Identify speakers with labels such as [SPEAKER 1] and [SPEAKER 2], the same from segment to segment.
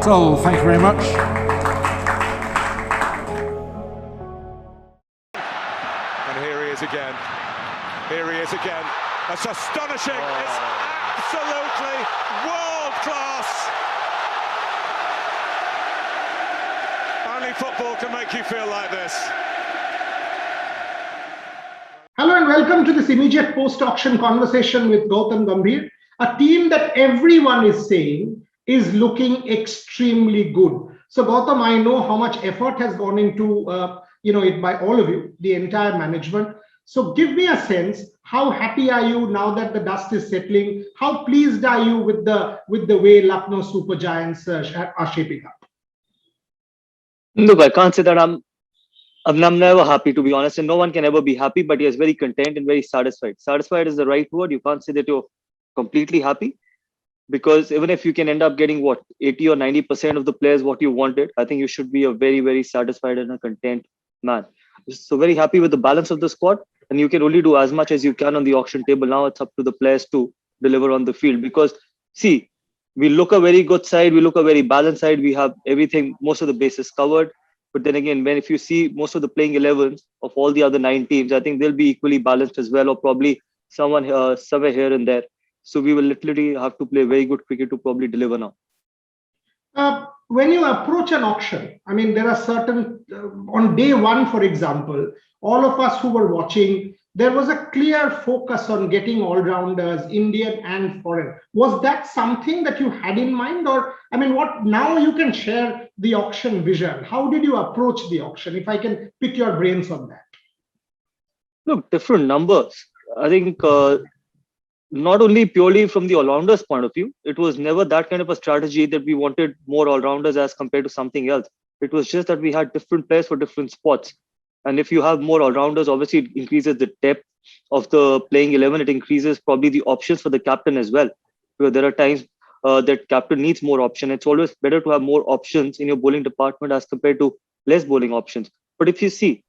[SPEAKER 1] So, thank you very much.
[SPEAKER 2] And here he is again. Here he is again. That's astonishing. It's absolutely world class. Only football can make you feel like this.
[SPEAKER 3] Hello and welcome to this immediate post-auction conversation with Gautam Gambhir, a team that everyone is saying is looking extremely good. So Gautam, I know how much effort has gone into it by all of you, the entire management. So give me a sense, how happy are you now that the dust is settling? How pleased are you with the way Lucknow Super Giants are shaping up?
[SPEAKER 4] Look, I can't say that I'm never happy, to be honest, and no one can ever be happy, but yes, very content and very satisfied. Satisfied is the right word. You can't say that you're completely happy, because even if you can end up getting 80 or 90% of the players what you wanted, I think you should be a very, very satisfied and a content man. So very happy with the balance of the squad, and you can only do as much as you can on the auction table. Now it's up to the players to deliver on the field, because see, we look a very good side, we look a very balanced side, we have everything, most of the bases covered. But then again, if you see most of the playing 11s of all the other 9 teams, I think they'll be equally balanced as well, or probably someone somewhere here and there. So we will literally have to play very good cricket to probably deliver now.
[SPEAKER 3] When you approach an auction, I mean, there are certain, on day one, for example, all of us who were watching, there was a clear focus on getting all-rounders, Indian and foreign. Was that something that you had in mind? Or, I mean, what now you can share the auction vision? How did you approach the auction? If I can pick your brains on that.
[SPEAKER 4] Look, different numbers. I think not only purely from the all-rounders point of view, it was never that kind of a strategy that we wanted more all-rounders as compared to something else. It was just that we had different players for different spots. And if you have more all-rounders, obviously it increases the depth of the playing 11. It increases probably the options for the captain as well. Because there are times that captain needs more option. It's always better to have more options in your bowling department as compared to less bowling options. But if you see,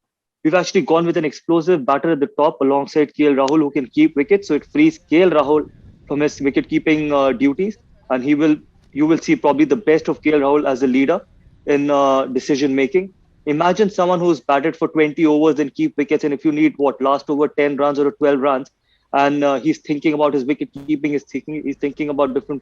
[SPEAKER 4] we've actually gone with an explosive batter at the top alongside KL Rahul, who can keep wickets. So it frees KL Rahul from his wicket-keeping duties. And you will see probably the best of KL Rahul as a leader in decision-making. Imagine someone who's batted for 20 overs and keep wickets, and if you need last over 10 runs or 12 runs, and he's thinking about his wicket keeping, he's thinking about different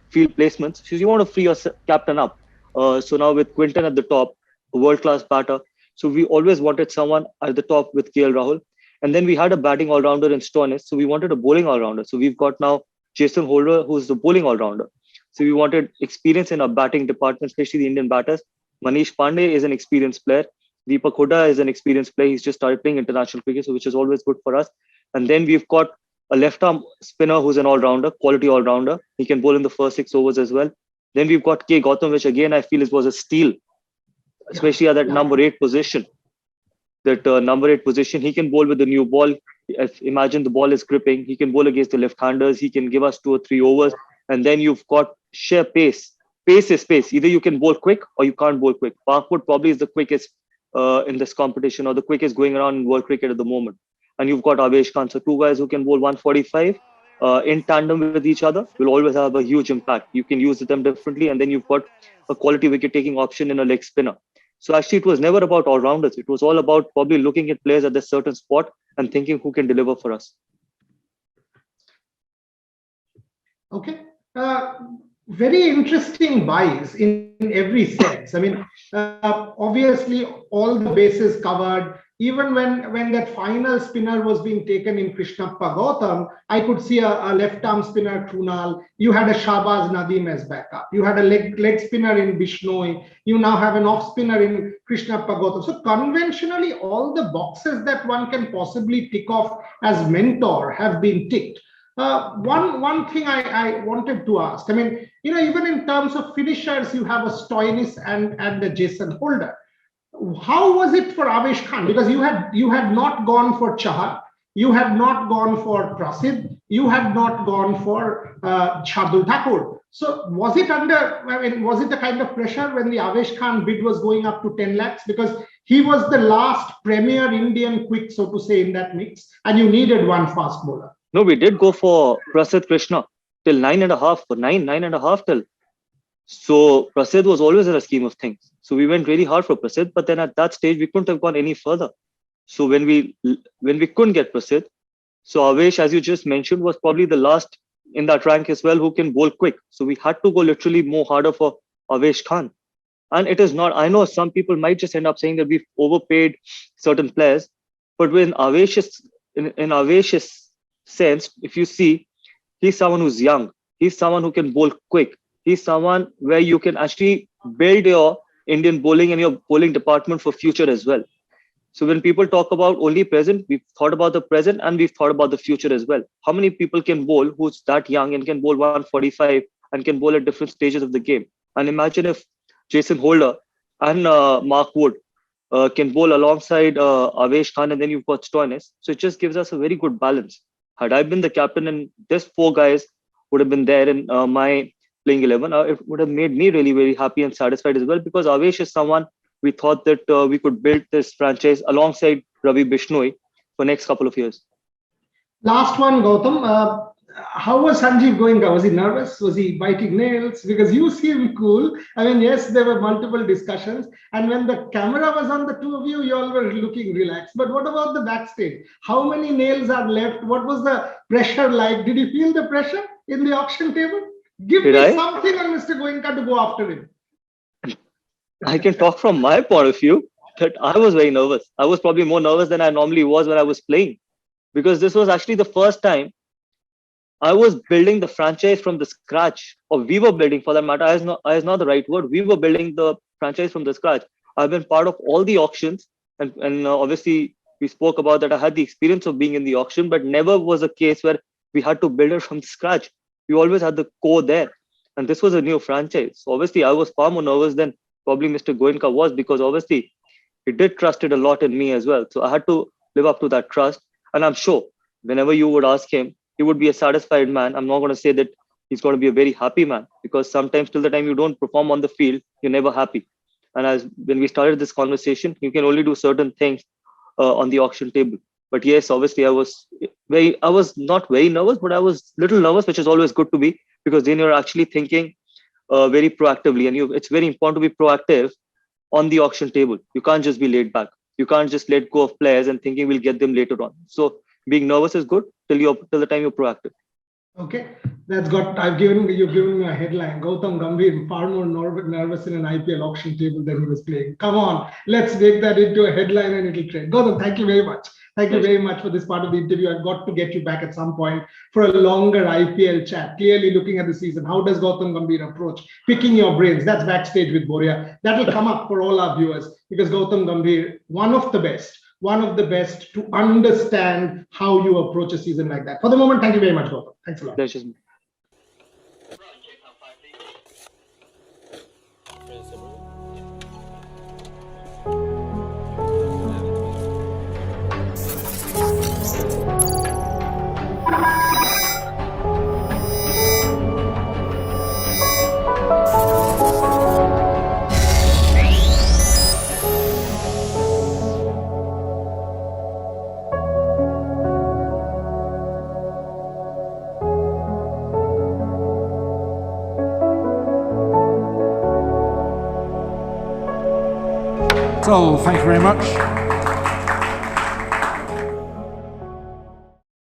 [SPEAKER 4] field placements. So you want to free your captain up. So now with Quinton at the top, a world-class batter. So we always wanted someone at the top with KL Rahul, and then we had a batting all-rounder in Stoinis. So we wanted a bowling all-rounder. So we've got now Jason Holder, who's the bowling all-rounder. So we wanted experience in our batting department, especially the Indian batters. Manish Pandey is an experienced player. Deepak Hooda is an experienced player. He's just started playing international cricket, so which is always good for us. And then we've got a left-arm spinner who's an all-rounder, quality all-rounder. He can bowl in the first 6 overs as well. Then we've got K. Gautam, which again I feel was a steal, especially at that number 8 position. That number 8 position, he can bowl with the new ball. Imagine the ball is gripping. He can bowl against the left-handers. He can give us 2 or 3 overs. And then you've got sheer pace. Pace is pace. Either you can bowl quick or you can't bowl quick. Parkwood probably is the quickest in this competition, or the quickest going around in world cricket at the moment. And you've got Avesh Khan. So 2 guys who can bowl 145 in tandem with each other will always have a huge impact. You can use them differently. And then you've got a quality wicket-taking option in a leg spinner. So actually it was never about all-rounders. It was all about probably looking at players at a certain spot and thinking who can deliver for us.
[SPEAKER 3] Okay. Very interesting buys in every sense. I mean, obviously all the bases covered. Even when that final spinner was being taken in Krishnappa Gautam, I could see a left-arm spinner, Krunal. You had a Shahbaz Nadeem as backup. You had a leg spinner in Bishnoi. You now have an off-spinner in Krishnappa Gautam. So conventionally, all the boxes that one can possibly tick off as mentor have been ticked. One thing I wanted to ask, I mean, even in terms of finishers, you have a Stoinis and a Jason Holder. How was it for Avesh Khan? Because you had not gone for Chahar, you had not gone for Prasidh, you had not gone for Shardul Thakur. So was it was it the kind of pressure when the Avesh Khan bid was going up to 10 lakhs? Because he was the last premier Indian quick, so to say, in that mix, and you needed one fast bowler.
[SPEAKER 4] No, we did go for Prasidh Krishna till 9.5, for 9.5 till. So Prasidh was always in a scheme of things. So we went really hard for Prasidh, but then at that stage we couldn't have gone any further. So when we couldn't get Prasidh, so Avesh, as you just mentioned, was probably the last in that rank as well who can bowl quick. So we had to go literally more harder for Avesh Khan. And it is not, I know some people might just end up saying that we've overpaid certain players, but in Avesh's sense, if you see, he's someone who's young, he's someone who can bowl quick, he's someone where you can actually build your Indian bowling and your bowling department for future as well. So when people talk about only present, we've thought about the present and we've thought about the future as well. How many people can bowl who's that young and can bowl 145 and can bowl at different stages of the game? And imagine if Jason Holder and Mark Wood can bowl alongside Avesh Khan, and then you've got Stoinis. So it just gives us a very good balance. Had I been the captain and these four guys would have been there in my playing 11, it would have made me really, very happy and satisfied as well, because Avesh is someone we thought that we could build this franchise alongside Ravi Bishnoi for next couple of years.
[SPEAKER 3] Last one, Gautam. How was Sanjeev going? Was he nervous? Was he biting nails? Because you seem cool. I mean, yes, there were multiple discussions. And when the camera was on the two of you, you all were looking relaxed. But what about the backstage? How many nails are left? What was the pressure like? Did you feel the pressure in the auction table? Give me something on Mr. Goenka to go after him.
[SPEAKER 4] I can talk from my point of view that I was very nervous. I was probably more nervous than I normally was when I was playing, because this was actually the first time I was building the franchise from the scratch, or we were building, for that matter. Is not the right word. We were building the franchise from the scratch. I've been part of all the auctions, and obviously we spoke about that. I had the experience of being in the auction, but never was a case where we had to build it from scratch. We always had the core there, and this was a new franchise. So obviously, I was far more nervous than probably Mr. Goenka was, because obviously he did trusted a lot in me as well. So I had to live up to that trust, and I'm sure whenever you would ask him, he would be a satisfied man. I'm not going to say that he's going to be a very happy man, because sometimes till the time you don't perform on the field, you're never happy. And as when we started this conversation, you can only do certain things on the auction table. But yes, obviously I was not very nervous, but I was little nervous, which is always good to be, because then you're actually thinking very proactively, and it's very important to be proactive on the auction table. You can't just be laid back. You can't just let go of players and thinking we'll get them later on. So being nervous is good till the time you're proactive.
[SPEAKER 3] Okay, you've given me a headline. Gautam Gambhir far more nervous in an IPL auction table than he was playing. Come on, let's make that into a headline and it'll trend. Gautam, thank you very much. Thank you very much for this part of the interview. I've got to get you back at some point for a longer IPL chat. Clearly looking at the season, how does Gautam Gambhir approach picking your brains? That's backstage with Boria. That will come up for all our viewers, because Gautam Gambhir, one of the best to understand how you approach a season like that. For the moment, thank you very much, Gautam. Thanks a lot.
[SPEAKER 1] So, thank you very much.